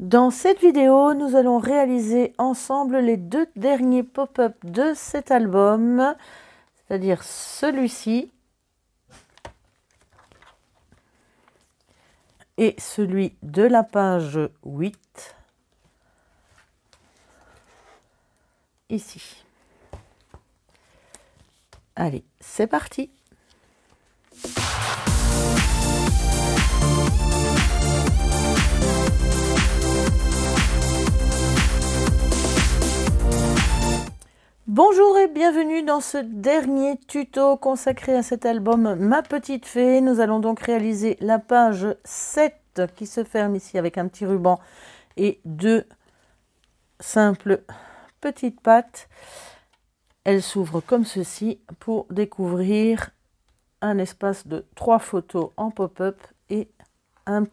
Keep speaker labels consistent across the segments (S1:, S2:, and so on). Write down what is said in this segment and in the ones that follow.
S1: Dans cette vidéo, nous allons réaliser ensemble les deux derniers pop-up de cet album, c'est-à-dire celui-ci et celui de la page 8, ici. Allez, c'est parti! Bonjour et bienvenue dans ce dernier tuto consacré à cet album Ma Petite Fée. Nous allons donc réaliser la page 7 qui se ferme ici avec un petit ruban et deux simples petites pattes. Elle s'ouvre comme ceci pour découvrir un espace de 3 photos en pop-up et un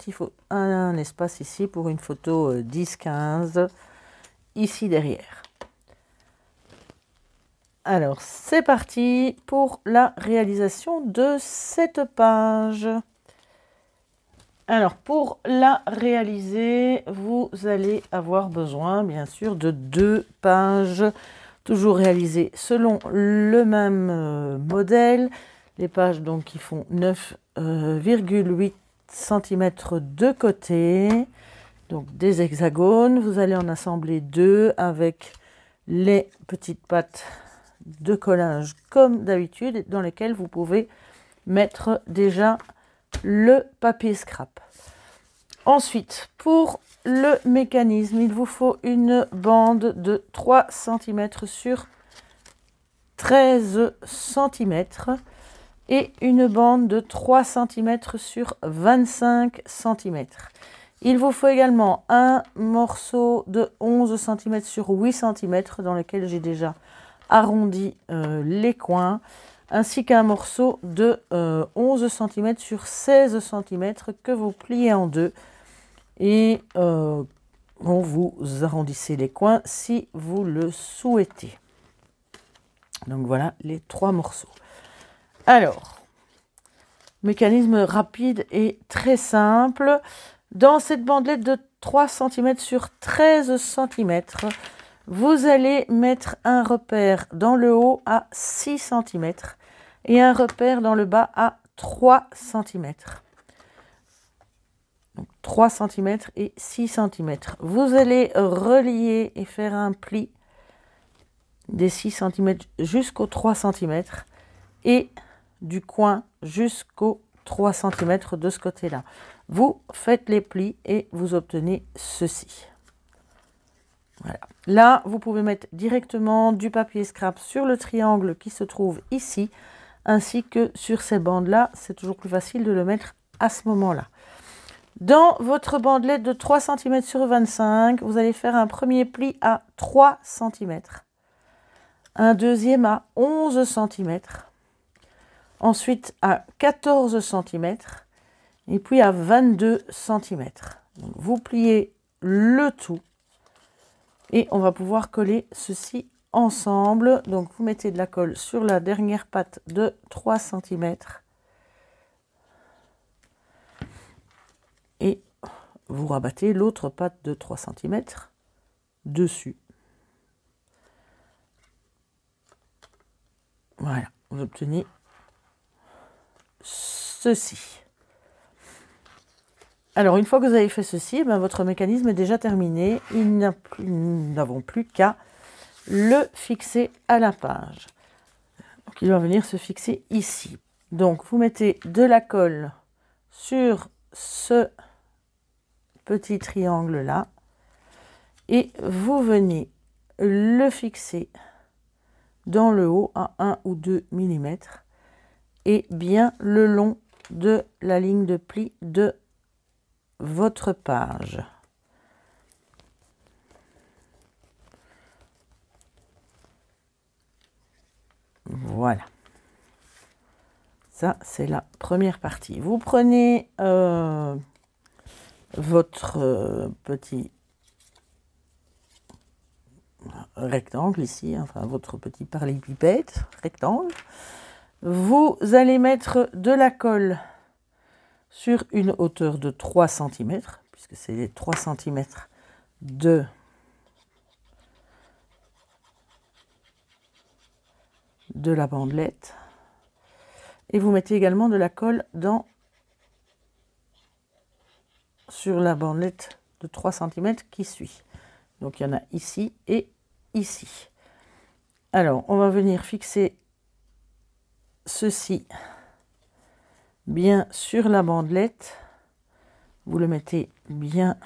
S1: espace ici pour une photo 10-15 ici derrière. Alors, c'est parti pour la réalisation de cette page. Alors, pour la réaliser, vous allez avoir besoin, bien sûr, de 2 pages, toujours réalisées selon le même modèle. Les pages, donc, qui font 9,8 cm de côté, donc des hexagones. Vous allez en assembler 2 avec les petites pattes de collage comme d'habitude, dans lesquels vous pouvez mettre déjà le papier scrap. Ensuite, pour le mécanisme, il vous faut une bande de 3 cm sur 13 cm et une bande de 3 cm sur 25 cm. Il vous faut également un morceau de 11 cm sur 8 cm dans lequel j'ai déjà arrondi les coins, ainsi qu'un morceau de 11 cm sur 16 cm que vous pliez en deux et vous arrondissez les coins si vous le souhaitez. Donc voilà les 3 morceaux. Alors, mécanisme rapide et très simple. Dans cette bandelette de 3 cm sur 13 cm, vous allez mettre un repère dans le haut à 6 cm et un repère dans le bas à 3 cm. Donc 3 cm et 6 cm. Vous allez relier et faire un pli des 6 cm jusqu'aux 3 cm et du coin jusqu'aux 3 cm de ce côté-là. Vous faites les plis et vous obtenez ceci. Voilà. Là, vous pouvez mettre directement du papier scrap sur le triangle qui se trouve ici, ainsi que sur ces bandes-là. C'est toujours plus facile de le mettre à ce moment-là. Dans votre bandelette de 3 cm sur 25, vous allez faire un premier pli à 3 cm, un deuxième à 11 cm, ensuite à 14 cm, et puis à 22 cm. Donc, vous pliez le tout. Et on va pouvoir coller ceci ensemble. Donc, vous mettez de la colle sur la dernière patte de 3 cm. Et vous rabattez l'autre patte de 3 cm dessus. Voilà, vous obtenez ceci. Alors, une fois que vous avez fait ceci, votre mécanisme est déjà terminé. Nous n'avons plus qu'à le fixer à la page. Donc, il va venir se fixer ici. Donc, vous mettez de la colle sur ce petit triangle-là et vous venez le fixer dans le haut à 1 ou 2 mm et bien le long de la ligne de pli de votre page. Voilà. Ça, c'est la première partie. Vous prenez votre petit rectangle ici, enfin votre petit parallépipède rectangle. Vous allez mettre de la colle sur une hauteur de 3 cm, puisque c'est les 3 cm de la bandelette. Et vous mettez également de la colle sur la bandelette de 3 cm qui suit. Donc il y en a ici et ici. Alors on va venir fixer ceci bien sur la bandelette. Vous le mettez bien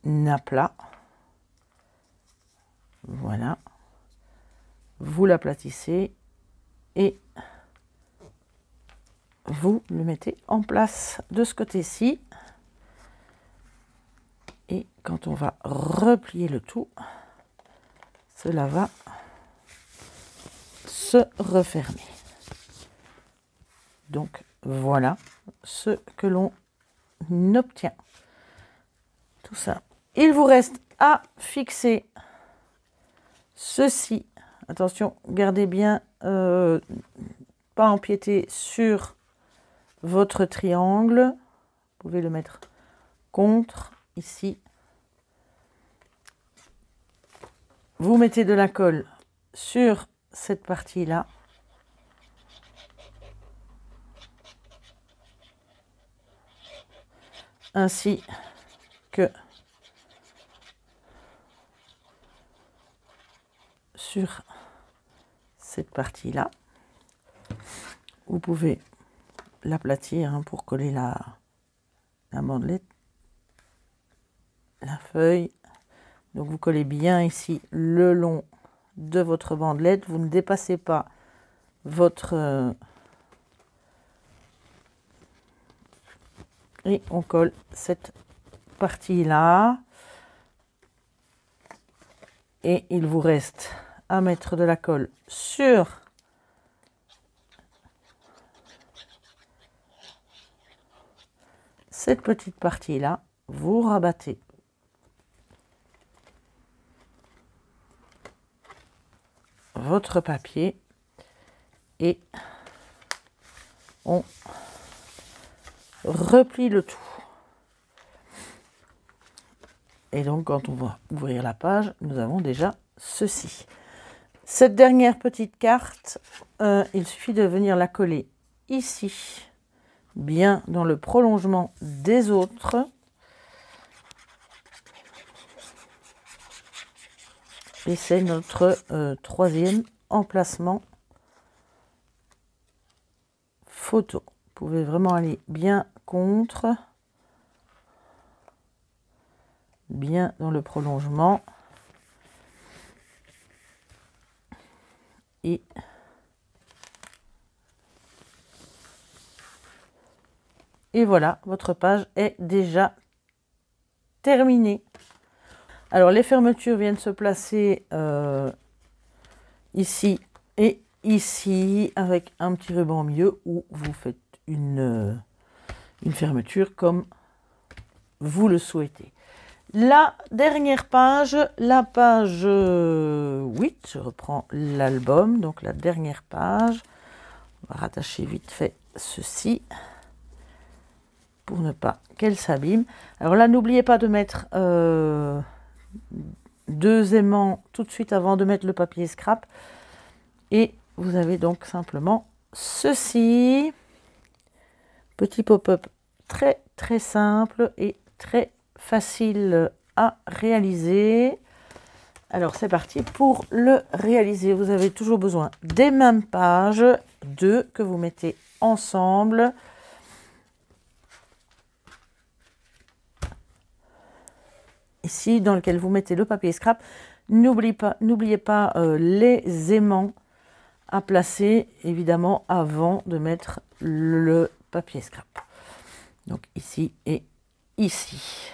S1: à plat. Voilà. Vous l'aplatissez et vous le mettez en place de ce côté-ci. Et quand on va replier le tout, cela va se refermer. Donc voilà ce que l'on obtient. Tout ça. Il vous reste à fixer ceci. Attention, gardez bien, pas empiéter sur votre triangle. Vous pouvez le mettre contre, ici. Vous mettez de la colle sur cette partie-là. Ainsi que sur cette partie-là. Vous pouvez l'aplatir pour coller la bandelette, la feuille. Donc vous collez bien ici le long de votre bandelette. Vous ne dépassez pas votre... et on colle cette partie-là. Et il vous reste à mettre de la colle sur cette petite partie-là. Vous rabattez votre papier et on replie le tout. Et donc quand on va ouvrir la page, nous avons déjà ceci. Cette dernière petite carte, il suffit de venir la coller ici, bien dans le prolongement des autres. Et c'est notre troisième emplacement photo. Vous pouvez vraiment aller bien contre, bien dans le prolongement. Et voilà, votre page est déjà terminée. Alors les fermetures viennent se placer ici et ici avec un petit ruban au milieu où vous faites une fermeture comme vous le souhaitez. La dernière page, la page 8, je reprends l'album, donc la dernière page. On va rattacher vite fait ceci pour ne pas qu'elle s'abîme. Alors là, n'oubliez pas de mettre 2 aimants tout de suite avant de mettre le papier scrap. Et vous avez donc simplement ceci. Petit pop-up très très simple et très facile à réaliser. Alors c'est parti pour le réaliser. Vous avez toujours besoin des mêmes pages, 2 que vous mettez ensemble. Ici, dans lequel vous mettez le papier scrap. N'oubliez pas les aimants à placer, évidemment, avant de mettre le papier scrap. Donc ici et ici.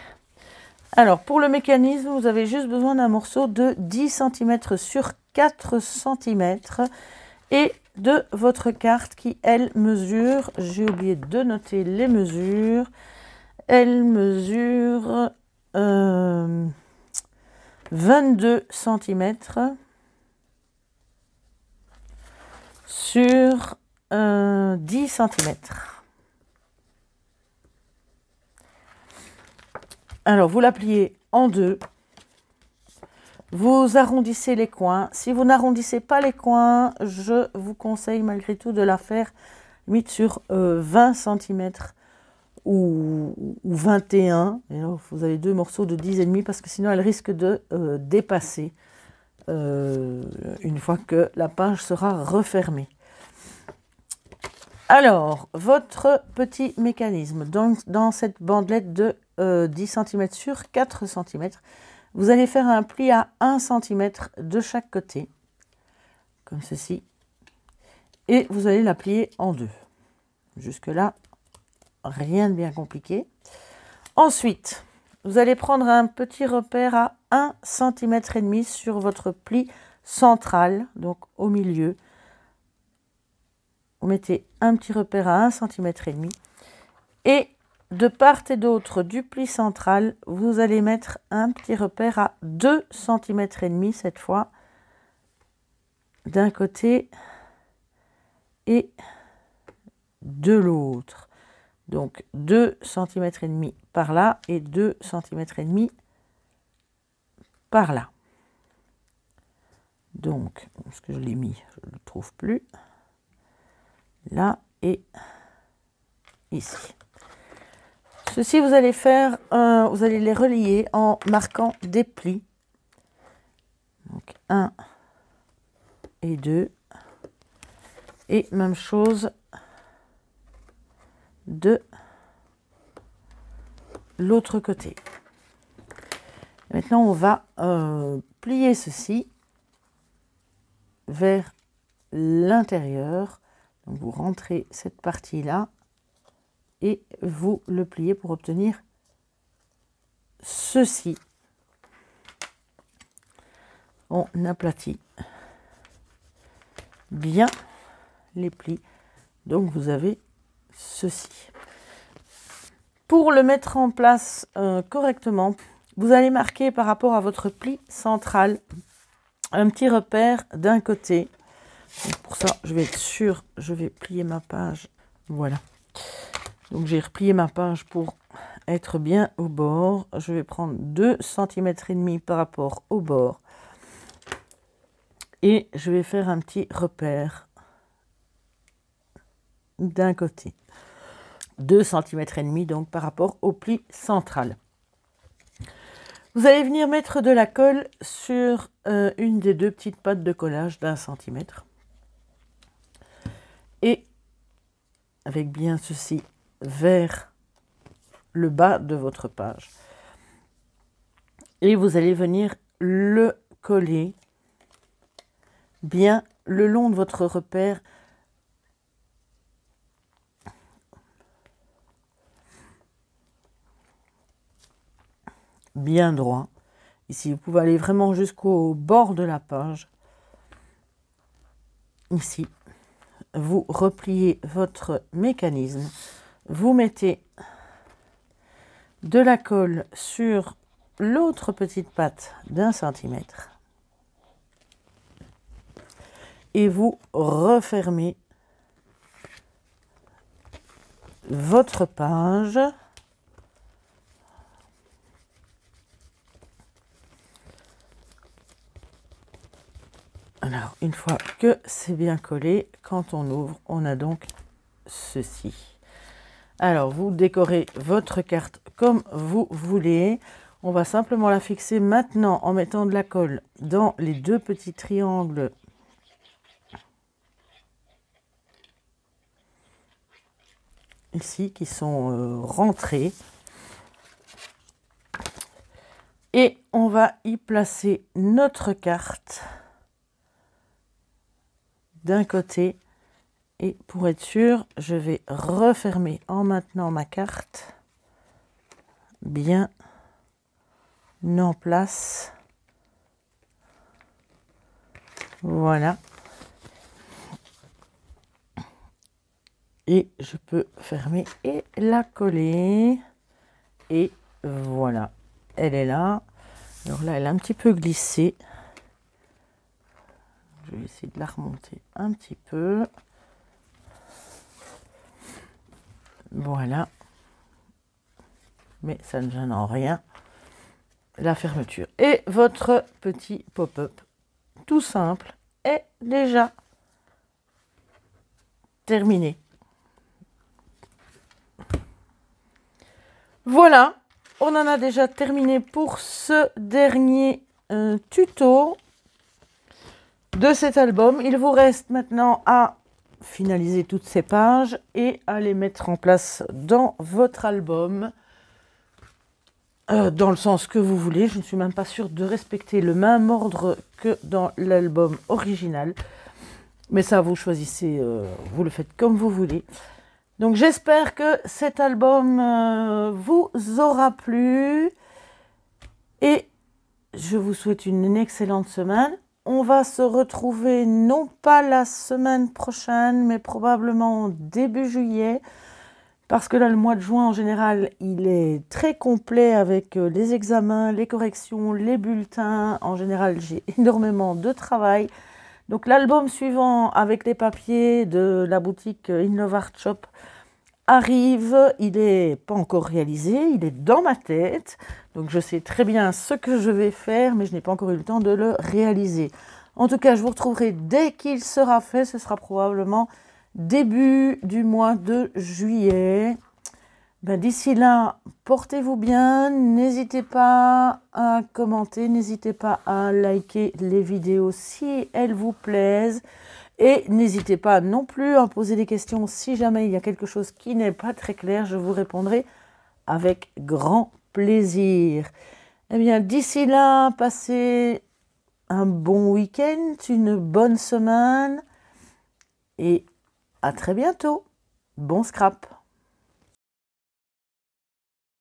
S1: Alors, pour le mécanisme, vous avez juste besoin d'un morceau de 10 cm sur 4 cm et de votre carte qui, elle, mesure, j'ai oublié de noter les mesures, elle mesure 22 cm sur 10 cm. Alors, vous la pliez en deux. Vous arrondissez les coins. Si vous n'arrondissez pas les coins, je vous conseille malgré tout de la faire limite sur 20 cm ou 21. Et là, vous avez deux morceaux de 10,5 parce que sinon elle risque de dépasser une fois que la page sera refermée. Alors, votre petit mécanisme, dans cette bandelette de 10 cm sur 4 cm, vous allez faire un pli à 1 cm de chaque côté, comme ceci, et vous allez la plier en deux. Jusque-là, rien de bien compliqué. Ensuite, vous allez prendre un petit repère à 1,5 cm sur votre pli central, donc au milieu. Vous mettez un petit repère à 1,5 cm et de part et d'autre du pli central, vous allez mettre un petit repère à 2,5 cm cette fois, d'un côté et de l'autre. Donc 2,5 cm par là et 2,5 cm par là. Donc, est-ce que je l'ai mis? Je ne le trouve plus. Là et ici. Ceci, vous allez faire, vous allez les relier en marquant des plis. Donc 1 et 2. Et même chose de l'autre côté. Maintenant, on va plier ceci vers l'intérieur. Donc, vous rentrez cette partie-là et vous le pliez pour obtenir ceci. On aplatit bien les plis. Donc, vous avez ceci. Pour le mettre en place correctement, vous allez marquer par rapport à votre pli central un petit repère d'un côté. Donc pour ça, je vais être sûre, je vais plier ma page. Voilà. Donc j'ai replié ma page pour être bien au bord. Je vais prendre 2,5 cm par rapport au bord. Et je vais faire un petit repère d'un côté. 2,5 cm donc par rapport au pli central. Vous allez venir mettre de la colle sur une des deux petites pattes de collage d'1 cm. Et avec bien ceci vers le bas de votre page. Et vous allez venir le coller bien le long de votre repère. Bien droit. Ici, vous pouvez aller vraiment jusqu'au bord de la page. Ici, vous repliez votre mécanisme. Vous mettez de la colle sur l'autre petite patte d'1 cm. Et vous refermez votre page. Alors, une fois que c'est bien collé, quand on ouvre, on a donc ceci. Alors, vous décorez votre carte comme vous voulez. On va simplement la fixer maintenant en mettant de la colle dans les deux petits triangles ici qui sont rentrés. Et on va y placer notre carte d'un côté. Et pour être sûr, je vais refermer en maintenant ma carte bien en place. Voilà. Et je peux fermer et la coller. Et voilà. Elle est là. Alors là, elle a un petit peu glissé. Je vais essayer de la remonter un petit peu. Voilà. Mais ça ne gêne en rien. la fermeture. Et votre petit pop-up, tout simple, est déjà terminé. Voilà, on en a déjà terminé pour ce dernier tuto de cet album. Il vous reste maintenant à finaliser toutes ces pages et à les mettre en place dans votre album, dans le sens que vous voulez. Je ne suis même pas sûre de respecter le même ordre que dans l'album original, mais ça, vous choisissez, vous le faites comme vous voulez. Donc j'espère que cet album vous aura plu et je vous souhaite une excellente semaine. On va se retrouver non pas la semaine prochaine, mais probablement début juillet, parce que là, le mois de juin, en général, il est très complet avec les examens, les corrections, les bulletins. En général, j'ai énormément de travail. Donc l'album suivant avec les papiers de la boutique Innovart Shop arrive, il n'est pas encore réalisé, il est dans ma tête, donc je sais très bien ce que je vais faire, mais je n'ai pas encore eu le temps de le réaliser. En tout cas, je vous retrouverai dès qu'il sera fait, ce sera probablement début du mois de juillet. D'ici là, portez-vous bien, n'hésitez pas à commenter, n'hésitez pas à liker les vidéos si elles vous plaisent. Et n'hésitez pas non plus à poser des questions si jamais il y a quelque chose qui n'est pas très clair, je vous répondrai avec grand plaisir. Eh bien, d'ici là, passez un bon week-end, une bonne semaine et à très bientôt. Bon scrap!